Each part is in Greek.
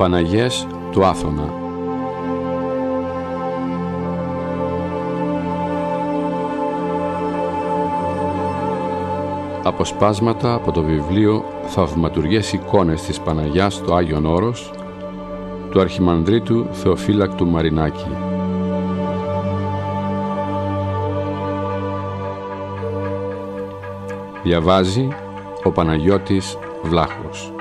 Παναγιές του Άθωνα. Αποσπάσματα από το βιβλίο «Θαυματουργές εικόνες της Παναγιάς στο Άγιον Όρος» του Αρχιμανδρίτου Θεοφύλακτου Μαρινάκη. Διαβάζει ο Παναγιώτης Βλάχος.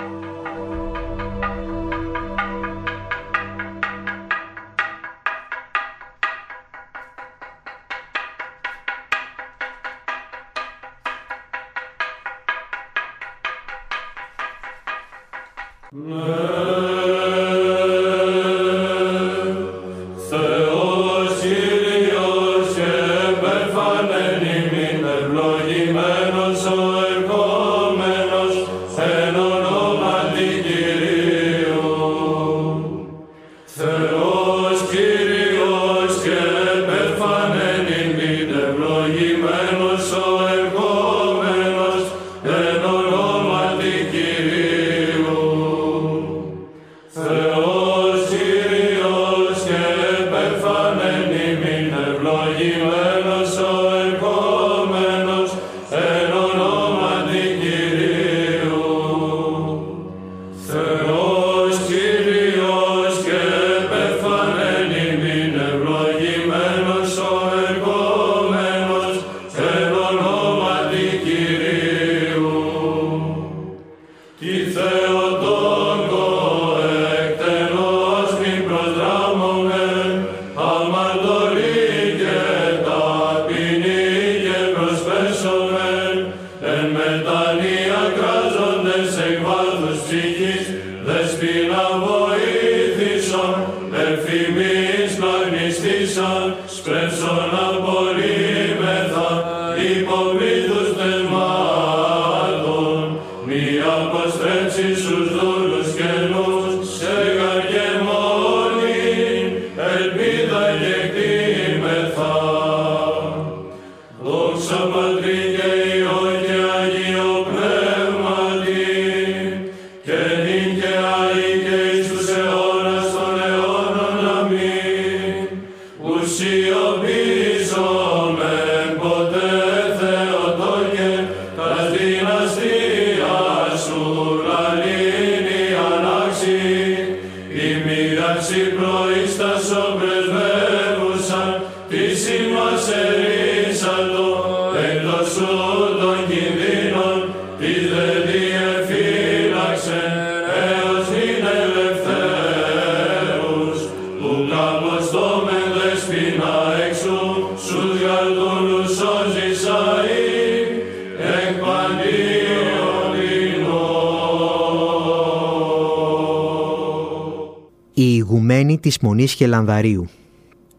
Η ηγουμένη της Μονής Χελανδαρίου.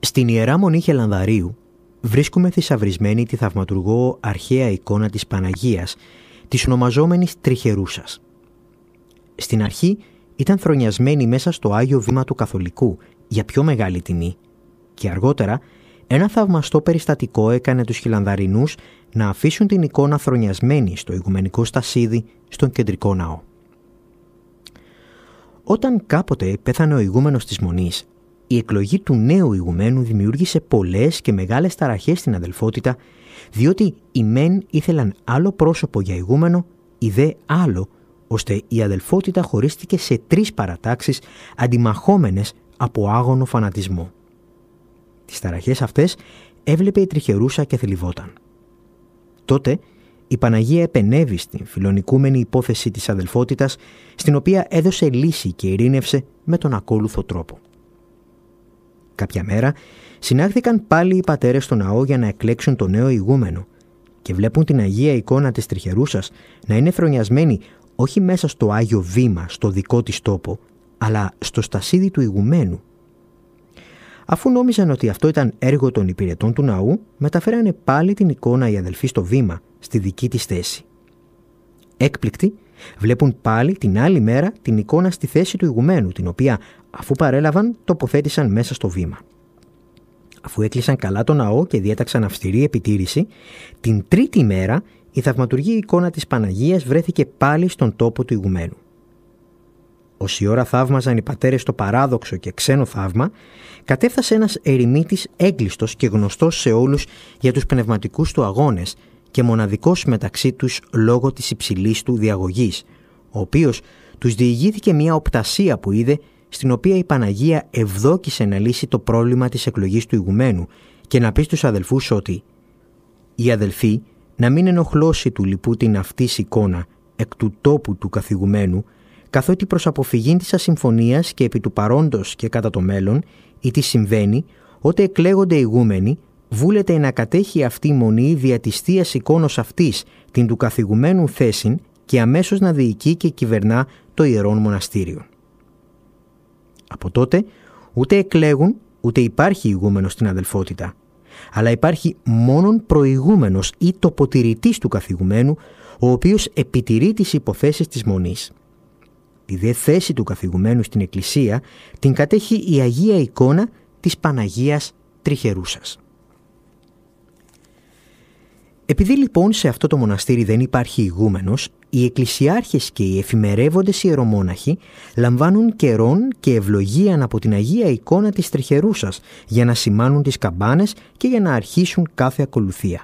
Στην Ιερά Μονή Χελανδαρίου βρίσκουμε θησαυρισμένη τη θαυματουργό αρχαία εικόνα της Παναγίας, της ονομαζόμενης Τριχερούσας. Στην αρχή ήταν θρονιασμένη μέσα στο Άγιο Βήμα του Καθολικού για πιο μεγάλη τιμή και αργότερα ένα θαυμαστό περιστατικό έκανε τους Χελανδαρινούς να αφήσουν την εικόνα θρονιασμένη στο ηγουμενικό στασίδι στον κεντρικό ναό. Όταν κάποτε πέθανε ο ηγούμενος της Μονής, η εκλογή του νέου ηγουμένου δημιούργησε πολλές και μεγάλες ταραχές στην αδελφότητα, διότι οι μεν ήθελαν άλλο πρόσωπο για ηγούμενο, οι δε άλλο, ώστε η αδελφότητα χωρίστηκε σε 3 παρατάξεις αντιμαχόμενες από άγωνο φανατισμό. Τις ταραχές αυτές έβλεπε η Τριχερούσα και θλιβόταν. Τότε η Παναγία επενέβη στην φιλονικούμενη υπόθεση της αδελφότητας, στην οποία έδωσε λύση και ειρήνευσε με τον ακόλουθο τρόπο. Κάποια μέρα συνάχθηκαν πάλι οι πατέρες στο ναό για να εκλέξουν τον νέο ηγούμενο και βλέπουν την Αγία εικόνα της Τριχερούσας να είναι θρονιασμένη όχι μέσα στο Άγιο Βήμα, στο δικό της τόπο, αλλά στο στασίδι του ηγουμένου. Αφού νόμιζαν ότι αυτό ήταν έργο των υπηρετών του ναού, μεταφέρανε πάλι την εικόνα οι αδελφοί στο βήμα, στη δική της θέση. Έκπληκτοι, βλέπουν πάλι την άλλη μέρα την εικόνα στη θέση του ηγουμένου, την οποία, αφού παρέλαβαν, τοποθέτησαν μέσα στο βήμα. Αφού έκλεισαν καλά το ναό και διέταξαν αυστηρή επιτήρηση, την τρίτη μέρα η θαυματουργή εικόνα της Παναγίας βρέθηκε πάλι στον τόπο του ηγουμένου. όση ώρα θαύμαζαν οι πατέρες το παράδοξο και ξένο θαύμα, κατέφθασε ένας ερημίτης έγκλειστος και γνωστός σε όλους για τους πνευματικούς του αγώνες και μοναδικός μεταξύ τους λόγω της υψηλής του διαγωγής, ο οποίος τους διηγήθηκε μια οπτασία που είδε, στην οποία η Παναγία ευδόκησε να λύσει το πρόβλημα της εκλογής του ηγουμένου και να πει στους αδελφούς ότι «Οι αδελφοί να μην ενοχλώσει του λοιπού την αυτής εικόνα εκ του τόπου του καθηγουμένου, καθότι προς αποφυγήν της ασυμφωνίας και επί του παρόντος και κατά το μέλλον, ή τι συμβαίνει, ότε εκλέγονται ηγούμενοι, βούλεται να κατέχει αυτή η μονή δια της θείας εικόνος αυτής την του καθηγουμένου θέσιν και αμέσως να διοικεί και κυβερνά το ιερόν μοναστήριο». Από τότε ούτε εκλέγουν ούτε υπάρχει ηγούμενος στην αδελφότητα, αλλά υπάρχει μόνον προηγούμενος ή τοποτηρητής του καθηγουμένου, ο οποίος επιτηρεί τις υποθέσεις της μονής. Τη δε θέση του καθηγουμένου στην Εκκλησία την κατέχει η Αγία Εικόνα της Παναγίας Τριχερούσας. Επειδή λοιπόν σε αυτό το μοναστήρι δεν υπάρχει ηγούμενος, οι εκκλησιάρχες και οι εφημερεύοντες ιερομόναχοι λαμβάνουν καιρόν και ευλογίαν από την Αγία Εικόνα της Τριχερούσας για να σημάνουν τις καμπάνες και για να αρχίσουν κάθε ακολουθία.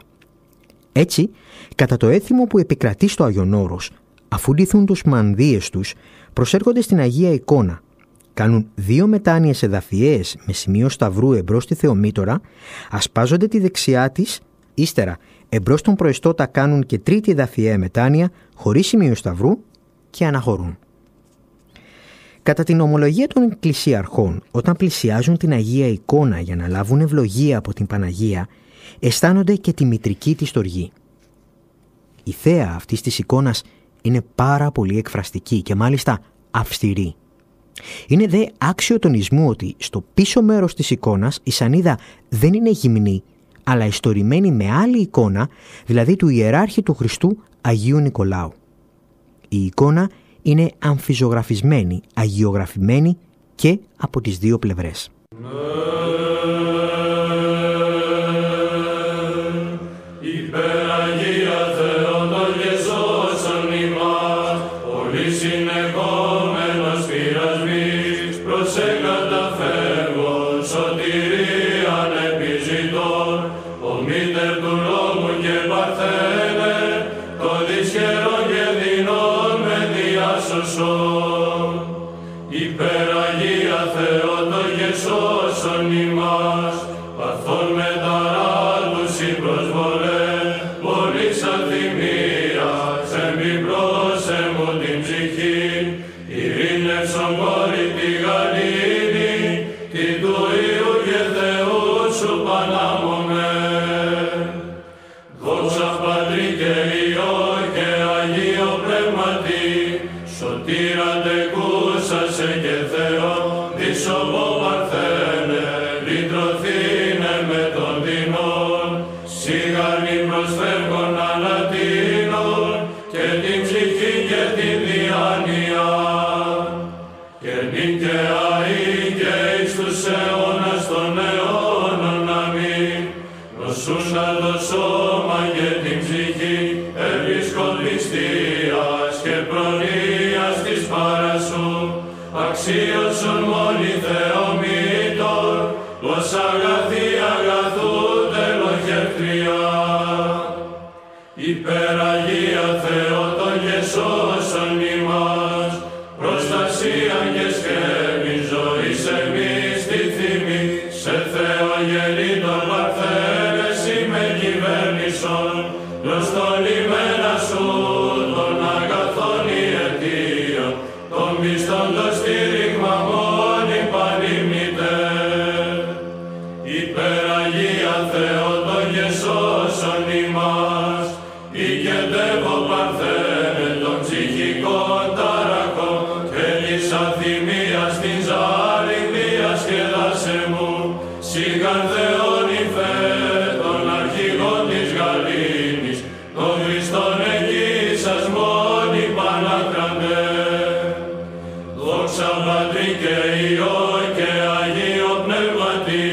Έτσι, κατά το έθιμο που επικρατεί στο Άγιον Όρος, αφού ντυθούν τους μανδύες τους, προσέρχονται στην Αγία Εικόνα, κάνουν 2 μετάνοιες εδαφιές με σημείο σταυρού εμπρός στη Θεομήτωρα, ασπάζονται τη δεξιά της, ύστερα εμπρός τον προεστώτα κάνουν και 3η εδαφιαία μετάνοια χωρίς σημείο σταυρού και αναχωρούν. Κατά την ομολογία των εκκλησιαρχών, όταν πλησιάζουν την Αγία Εικόνα για να λάβουν ευλογία από την Παναγία, αισθάνονται και τη μητρική της στοργή. Η θέα αυτής της εικόνας είναι πάρα πολύ εκφραστική και μάλιστα αυστηρή. Είναι δε άξιο τονισμού ότι στο πίσω μέρος της εικόνας η σανίδα δεν είναι γυμνή, αλλά ιστορημένη με άλλη εικόνα, δηλαδή του ιεράρχη του Χριστού Αγίου Νικολάου. Η εικόνα είναι αμφιζωγραφισμένη, αγιογραφημένη και από τις 2 πλευρές. Αξίωσον μόνοι Θεομήτωρ, ως αγαθή αγαθού τελοχεύτρια. Υπεραγία Θεότο και σώσον ημάς, προστασία και σκέπη ζωής εμείς τη θυμή, σε Θεό γεννήτων παρθένες είμαι κυβέρνησον, προς το λιμένα σου των αγαθών η αιτία, των πιστών το στήριγμα μόνη πανήμνητε. Υπεραγία Θεότο και σώσον ημάς, οικετεύω παρθένε των ψυχικών ταρακών και της αθυμίας την ζάρη διασκεδάσε μου, σιγάν Θεόν υφέ των αρχηγών της γαλήνης, των Χριστών εκεί σας μόνοι πανάκραντε. Δόξα Πατρί και Υιό και Αγίο Πνεύματι,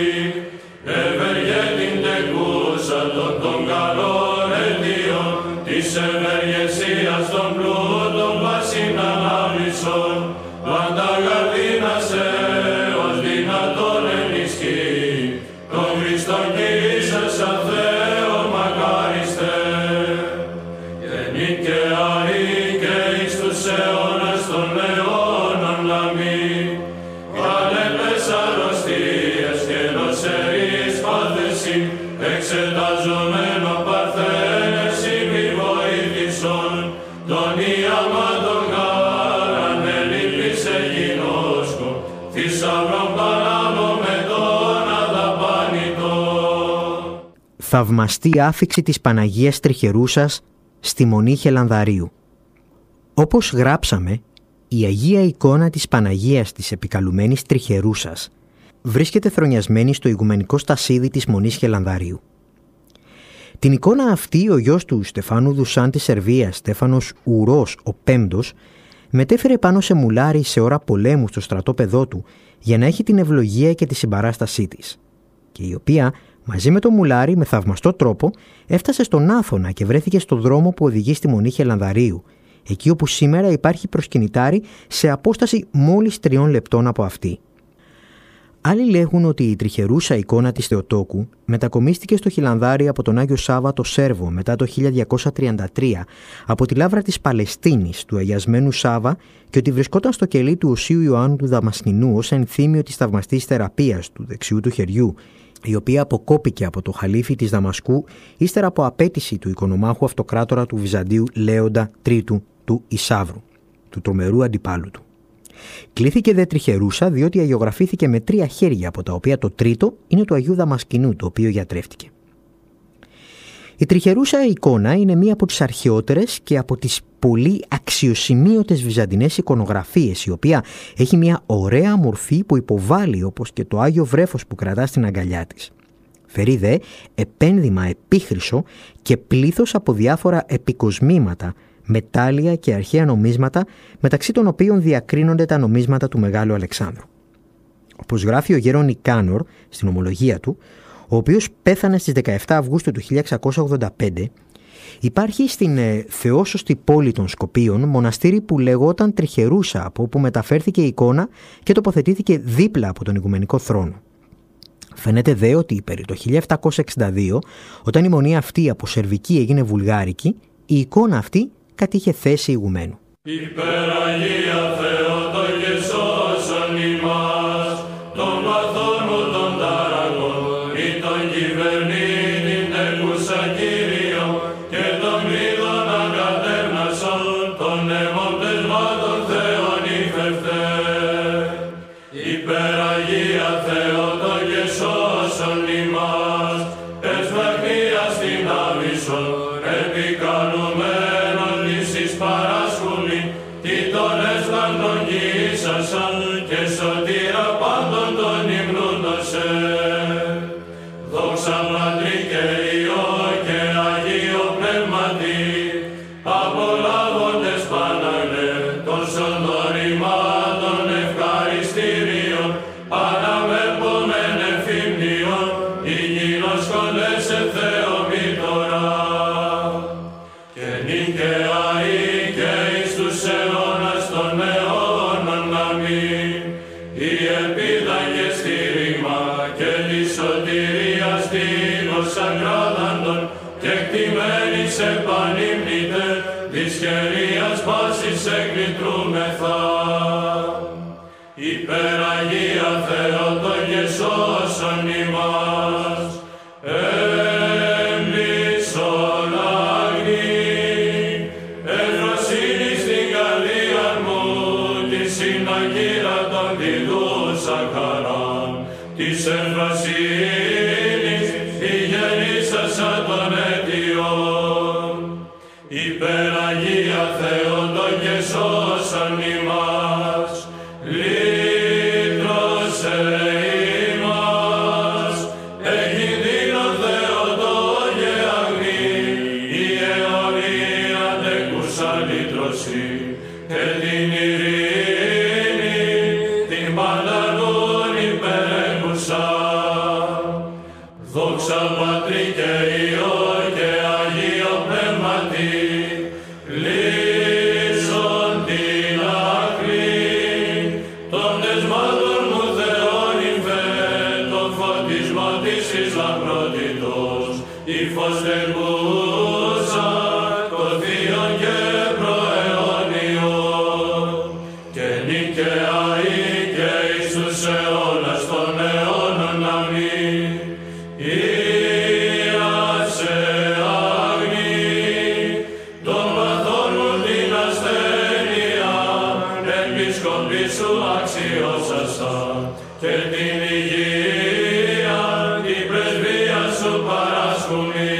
ευεργέ την τεκούσα των καλών αιτίων, της ευεργεσίας των πλούτων πάσιν ανάμνησον, πάντα Θαυμαστή άφιξη της Παναγίας Τριχερούσας στη Μονή Χελανδαρίου. Όπως γράψαμε, η Αγία εικόνα της Παναγίας της επικαλουμένης Τριχερούσας βρίσκεται θρονιασμένη στο ηγουμενικό στασίδι της Μονής Χελανδαρίου. Την εικόνα αυτή ο γιος του Στεφάνου Δουσάν της Σερβίας, Στέφανος Ουρός ο Πέμπτος, μετέφερε πάνω σε μουλάρι σε ώρα πολέμου στο στρατόπεδό του για να έχει την ευλογία και τη συμπαράστασή της, και η οποία μαζί με το μουλάρι με θαυμαστό τρόπο έφτασε στον Άθωνα και βρέθηκε στο δρόμο που οδηγεί στη Μονή Χελανδαρίου, εκεί όπου σήμερα υπάρχει προσκυνητάρι σε απόσταση μόλις 3 λεπτών από αυτή. Άλλοι λέγουν ότι η τριχερούσα εικόνα της Θεοτόκου μετακομίστηκε στο Χιλανδάρι από τον Άγιο Σάββα το Σέρβο μετά το 1233 από τη λάβρα της Παλαιστίνης του Αγιασμένου Σάββα και ότι βρισκόταν στο κελί του Οσίου Ιωάννου του Δαμασκηνού ως ενθύμιο της θαυμαστής θεραπείας του δεξιού του χεριού, η οποία αποκόπηκε από το χαλίφι της Δαμασκού ύστερα από απέτηση του οικονομάχου αυτοκράτορα του Βυζαντίου Λέοντα Τρίτου του Ισαύρου, του τρομερού αντιπάλου του. Κλήθηκε δε τριχερούσα διότι αγιογραφήθηκε με 3 χέρια, από τα οποία το τρίτο είναι του Αγίου Δαμασκηνού, το οποίο γιατρεύτηκε. Η τριχερούσα εικόνα είναι μία από τις αρχαιότερες και από τις πολύ αξιοσημείωτες βυζαντινές εικονογραφίες, η οποία έχει μία ωραία μορφή που υποβάλλει, όπως και το Άγιο Βρέφος που κρατά στην αγκαλιά της. Φέρει δε επένδυμα επίχρυσο και πλήθος από διάφορα επικοσμήματα, μετάλλια και αρχαία νομίσματα, μεταξύ των οποίων διακρίνονται τα νομίσματα του Μεγάλου Αλεξάνδρου. Όπως γράφει ο Γέρον Νικάνορ στην ομολογία του, ο οποίος πέθανε στις 17 Αυγούστου του 1685, υπάρχει στην θεόσωστη πόλη των Σκοπίων μοναστήρι που λεγόταν Τριχερούσα, από όπου μεταφέρθηκε η εικόνα και τοποθετήθηκε δίπλα από τον ηγουμενικό θρόνο. Φαίνεται δε ότι περί το 1762, όταν η μονή αυτή από σερβική έγινε βουλγάρικη, η εικόνα αυτή κατήχε θέση ηγουμένου. Υπεραγία Θεότοκε σώσον ημάς, των παθών μου των ταρακών, ή των κυβερνήτην τεκούσα Κύριον, και των κλείδων αγκατέρνασον, των αιμοπτεσμάτων Θεών υφευτέ. Υπεραγία Θεότοκε σώσον ημάς, τες βραχνίας την άβυσσον, επικαλουμένων λύσεις παράσχουμι, τι τον έσπαντον γύσασαν και σωτήρα πάντων των υμνούντων σε. Δόξα Πατρί και Υιό και Αγίο Πνεύματι, απολάβοντες Παναγλέ, τόσων των ρημάτων ευχαριστήριων, αναμερπομεν εφήμνιον, υγιεινόσκοντες σε Θεό μήτωρα. Και νικαιαί και εις τους αιώνας των αιώνων αμήν, η ελπίδα και στήριγμα και τη σωτηρία στήλος ακράδαντων και κτημένης επανύμνητε, δυσχερίας πάσης εκλητρούμεθα. Υπεραγία Θεότοκε σώσον ημάς, έμπλησον αγνή, ευρωσύνη στην καρδία μου, τη συναγύρα των διδούσα χαράν, της ευρωσύνης η γεννήσασα των αιτιών. Υπεραγία Θεότοκε σώσον ημάς, λύτρωσε ημάς, εκκινδύνων Θεοτόκε αγνή, η αιωνία τεκούσα λύτρωση, και την ειρήνη, την παντανούν υπερέχουσα. Δόξα Πατρί και Υιό και Αγίο Πνεύματι, λύσον την άκρη, των δεσμάτων μου Θεόν υφέ, τον φωτισμό της εις λαμπρότητος, η φως τελπούσα, το θείον και προαιώνιον, και νικαιαί και εις τους αιώνας των αιώνων αμήν. Ήασε αγνή, των παθών μου την ασθένεια, επισκοπή σου αξιώσασα και την υγεία την πρεσβεία σου παράσχουμη.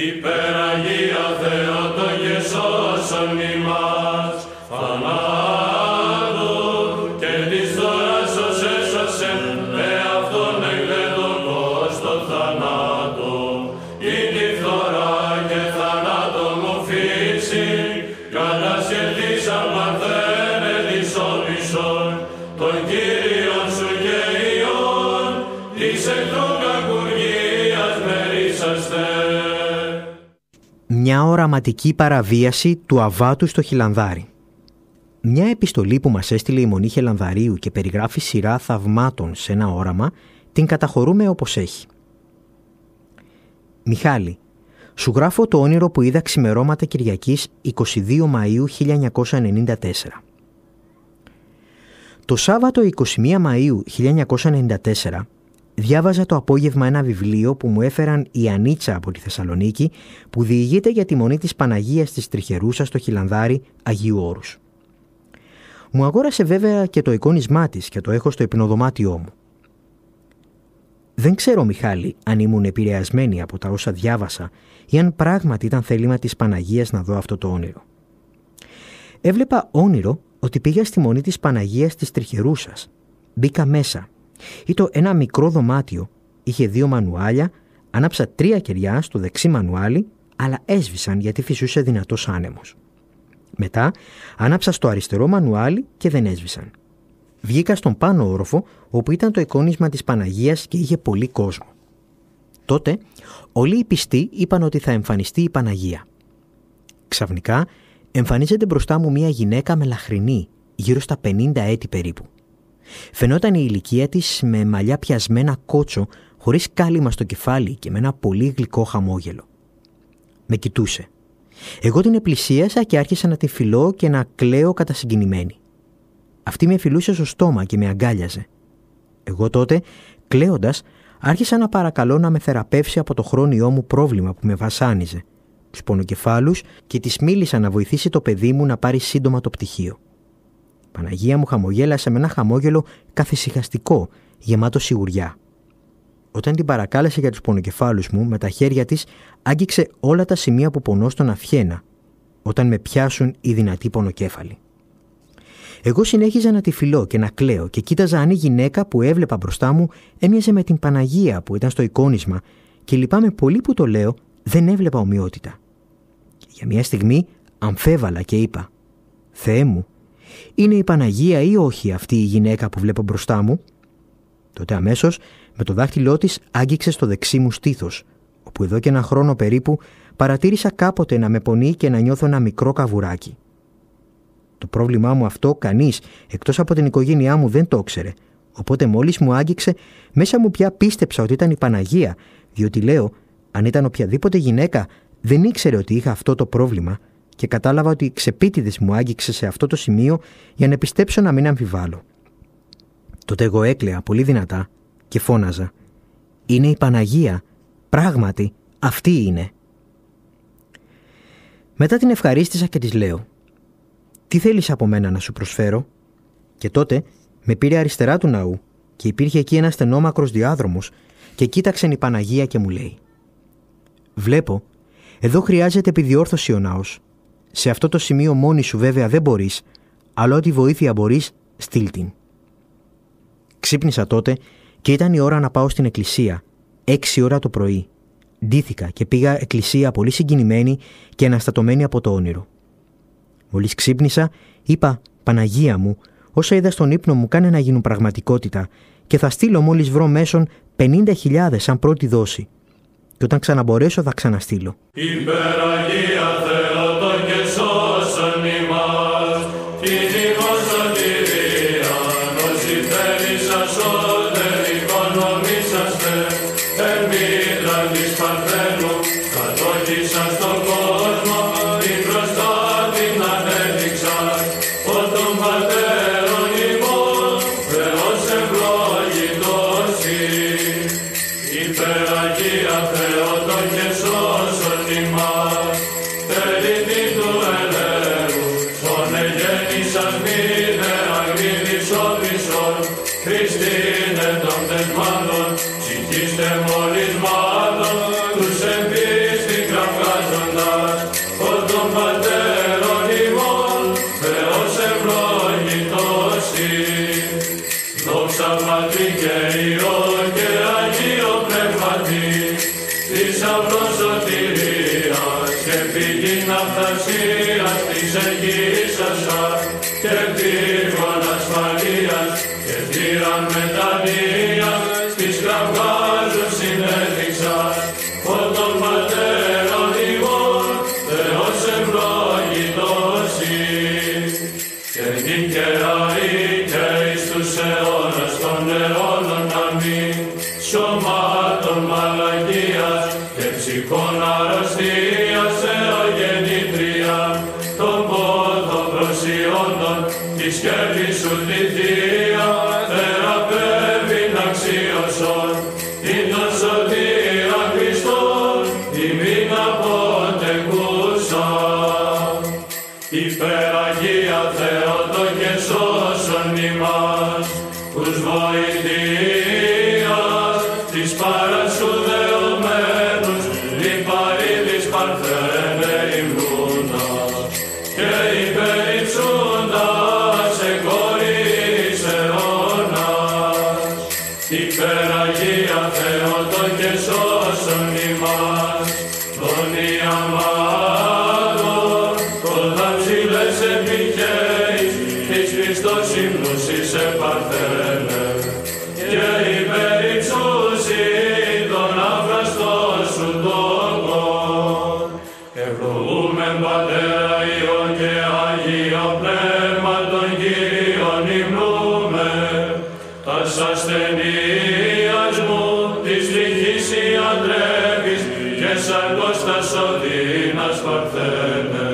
Υπεραγία Θεότο και σώσον ημάς θανάτου και της δώρας ως έσωσε εαυτόν εγκλεδοκός στο θανάτο. Ή τη φθορά και θανάτο μου φύση κατασχετήσαν μαθαίνε της όμισον τον Κύριον σου και Υιόν της εχθρού κακουργίας μερίσαστε. Μια οραματική παραβίαση του Αβάτου στο Χιλανδάρι. Μια επιστολή που μας έστειλε η Μονή Χελανδαρίου και περιγράφει σειρά θαυμάτων σε ένα όραμα, την καταχωρούμε όπως έχει. Μιχάλη, σου γράφω το όνειρο που είδα ξημερώματα Κυριακής 22 Μαΐου 1994. Το Σάββατο 21 Μαΐου 1994 διάβαζα το απόγευμα ένα βιβλίο που μου έφεραν η Ανίτσα από τη Θεσσαλονίκη, που διηγείται για τη Μονή της Παναγίας της Τριχερούσας στο Χιλανδάρι Αγίου Όρους. Μου αγόρασε βέβαια και το εικόνισμά της και το έχω στο υπνοδωμάτιό μου. Δεν ξέρω, Μιχάλη, αν ήμουν επηρεασμένη από τα όσα διάβασα ή αν πράγματι ήταν θέλημα της Παναγίας να δω αυτό το όνειρο. Έβλεπα όνειρο ότι πήγα στη Μονή της Παναγίας της Τριχερούσας. Μπήκα μέσα. Ήταν ένα μικρό δωμάτιο, είχε 2 μανουάλια, άναψα 3 κεριά στο δεξί μανουάλι, αλλά έσβησαν γιατί φυσούσε δυνατός άνεμος. Μετά άναψα στο αριστερό μανουάλι και δεν έσβησαν. Βγήκα στον πάνω όροφο, όπου ήταν το εικόνισμα της Παναγίας και είχε πολύ κόσμο. Τότε όλοι οι πιστοί είπαν ότι θα εμφανιστεί η Παναγία. Ξαφνικά εμφανίζεται μπροστά μου μια γυναίκα μελαχρινή, γύρω στα 50 έτη περίπου. Φαινόταν η ηλικία της με μαλλιά πιασμένα κότσο, χωρίς κάλυμα στο κεφάλι και με ένα πολύ γλυκό χαμόγελο. Με κοιτούσε. Εγώ την επλησίασα και άρχισα να την φιλώ και να κλαίω κατασυγκινημένη. Αυτή με φιλούσε στο στόμα και με αγκάλιαζε. Εγώ τότε, κλαίοντας, άρχισα να παρακαλώ να με θεραπεύσει από το χρόνιό μου πρόβλημα που με βασάνιζε, τους πονοκεφάλους, και της μίλησα να βοηθήσει το παιδί μου να πάρει σύντομα το πτυχίο. Παναγία μου χαμογέλασε με ένα χαμόγελο καθησυχαστικό, γεμάτο σιγουριά. Όταν την παρακάλεσε για τους πονοκεφάλους μου, με τα χέρια της άγγιξε όλα τα σημεία που πονώ στον αυχένα, όταν με πιάσουν οι δυνατοί πονοκέφαλοι. Εγώ συνέχιζα να τη φιλώ και να κλαίω και κοίταζα αν η γυναίκα που έβλεπα μπροστά μου έμοιαζε με την Παναγία που ήταν στο εικόνισμα, και λυπάμαι πολύ που το λέω, δεν έβλεπα ομοιότητα. Για μια στιγμή αμφέβαλα και είπα: «Θεέ μου, είναι η Παναγία ή όχι αυτή η γυναίκα που βλέπω μπροστά μου?» Τότε αμέσως με το δάχτυλό της άγγιξε στο δεξί μου στήθος, όπου εδώ και 1 χρόνο περίπου παρατήρησα κάποτε να με πονεί και να νιώθω ένα μικρό καβουράκι. Το πρόβλημά μου αυτό κανείς εκτός από την οικογένειά μου δεν το ήξερε, οπότε μόλις μου άγγιξε, μέσα μου πια πίστεψα ότι ήταν η Παναγία, διότι λέω, αν ήταν οποιαδήποτε γυναίκα δεν ήξερε ότι είχα αυτό το πρόβλημα, και κατάλαβα ότι ξεπίτηδες μου άγγιξε σε αυτό το σημείο για να πιστέψω να μην αμφιβάλλω. Τότε εγώ έκλαια πολύ δυνατά και φώναζα: «Είναι η Παναγία, πράγματι αυτή είναι». Μετά την ευχαρίστησα και της λέω: «Τι θέλεις από μένα να σου προσφέρω?» Και τότε με πήρε αριστερά του ναού και υπήρχε εκεί ένας στενόμακρος διάδρομος και κοίταξε η Παναγία και μου λέει: «Βλέπω, εδώ χρειάζεται επιδιόρθωση ο ναός. Σε αυτό το σημείο μόνη σου βέβαια δεν μπορείς, αλλά ό,τι βοήθεια μπορείς, στείλ την». Ξύπνησα τότε και ήταν η ώρα να πάω στην εκκλησία, 6 ώρα το πρωί. Ντύθηκα και πήγα εκκλησία πολύ συγκινημένη και αναστατωμένη από το όνειρο. Μόλις ξύπνησα, είπα: «Παναγία μου, όσα είδα στον ύπνο μου κάνε να γίνουν πραγματικότητα και θα στείλω μόλις βρω μέσον 50.000 σαν πρώτη δόση. Και όταν ξαναμπορέσω θα ξαναστείλω». Υπεραγία Θεότο και σώσον ημάς, την ημών σωτηρία, όσοι θέλησας ότε οικονομήσαστε, εν μήτρα της Παρθένου, κατόχησας τον κόσμο, την μπροστά την ανέδειξας, ο των πατέρων ημών, Θεός ευλογητός ει. Υπεραγία Θεότο και σώσον ημάς, Πατρί και Υιό και Αγίο Πνεύματι, θησαυρός σωτηρίας και πηγήν αυθαρσίας της εγγύησας σας και πύργων ασφαλείας και θύραν μετανοίας της κραυγάζουν συνέδειξας, φωτών πατέρων ημών, Θεός ευλογητός και νικαία και εις τους αιώνας των αιώνων αμήν, σωμάτων μαλακίας και ψυχών αρρωστίας θεογεννήτρια, των πόθων προσιόντων, τη σκέπη σου τη θεία, θεραπεύειν αξίωσον, την τον σωτήρα Χριστόν, ημίν αποτεκούσα. Υπεραγία Θεότο και σώσον ημάς, ους βοηθείας της παρασουδεωμένους, λιπαρίδης παρθένε υμνούντας και υπερυψούντας εκόρης αιώνας. Υπεραγία Θεότο και σώσον ημάς, τον Ιαμάτων, κοντά ψηλές επιχέης, της Χριστός ύμνους είσαι παρθένε, και υπερυψούσι τον αφραστό σου τόκον. Ευλογούμεν Πατέρα Υιό και Αγίο Πνεύμα των Κύριων υμνούμε, τας ασθενείας μου της τυχής ιατρεύεις και σαρκός τας οδύνας παρθένε,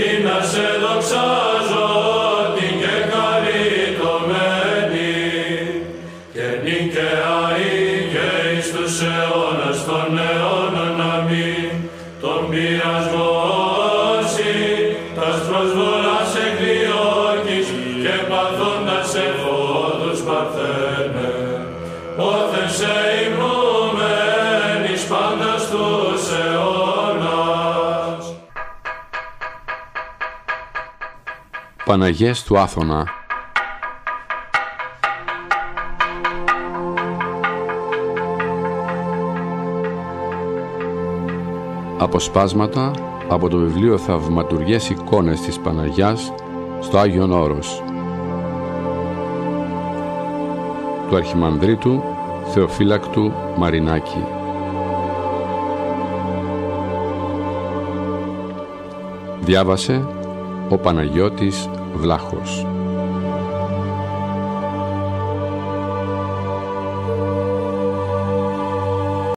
ή να σε δοξάζω την και χαριτωμένη και νικαία και εις τους αιώνας των αιώνων αμήν, τον πειρασμό σοι, τας προσβολάς εκδιώκεις και παθώντας εφόδους παρθένε, όθεν σε υμνούμεν εις πάντας τους αιώνας. Παναγιές του Άθωνα. Αποσπάσματα από το βιβλίο «Θαυματουργές εικόνες της Παναγιάς» στο Άγιον Όρος του Αρχιμανδρίτου Θεοφύλακτου Μαρινάκη. Διάβασε ο Παναγιώτης Βλάχος.